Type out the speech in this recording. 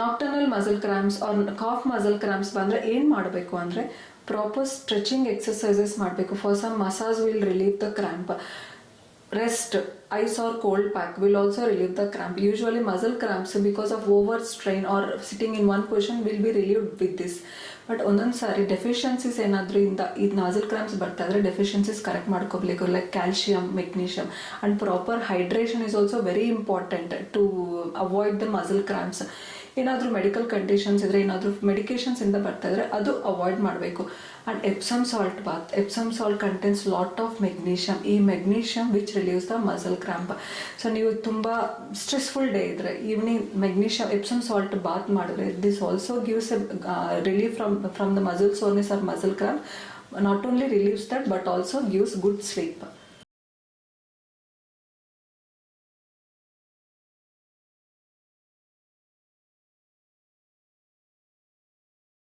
Nocturnal muscle cramps or calf muscle cramps ಬಂದರೆ ಏನು ಮಾಡಬೇಕು ಅಂದರೆ ಪ್ರಾಪರ್ ಸ್ಟ್ರೆಚಿಂಗ್ ಎಕ್ಸಸೈಸಸ್ ಮಾಡಬೇಕು. For some massage will relieve the cramp. Rest, ice or cold pack will also relieve the cramp. Usually muscle cramps because of over strain or sitting in one position will be relieved with this. But ಒಂದೊಂದು ಸಾರಿ deficiencies ಏನಾದರೂ ಈ nasal cramps ಬರ್ತಾ ಇದ್ರೆ deficiencies correct ಮಾಡ್ಕೋಬೇಕು. Like calcium, magnesium and proper hydration is also very important to avoid the muscle cramps. ಏನಾದರೂ medical conditions ಇದ್ರೆ, ಏನಾದರೂ medications ಇಂದ ಬರ್ತಾ ಇದ್ರೆ ಅದು ಅವಾಯ್ಡ್ ಮಾಡಬೇಕು. And Epsom salt bath. Epsom salt contains lot of magnesium. ಈ magnesium which relieves the muscle cramp. So ನೀವು ತುಂಬ ಸ್ಟ್ರೆಸ್ಫುಲ್ ಡೇ ಇದ್ರೆ evening magnesium Epsom salt bath ಮಾಡಿದ್ರೆ this also gives relief from the muscle soreness or muscle cramp. Not only relieves that but also gives good sleep.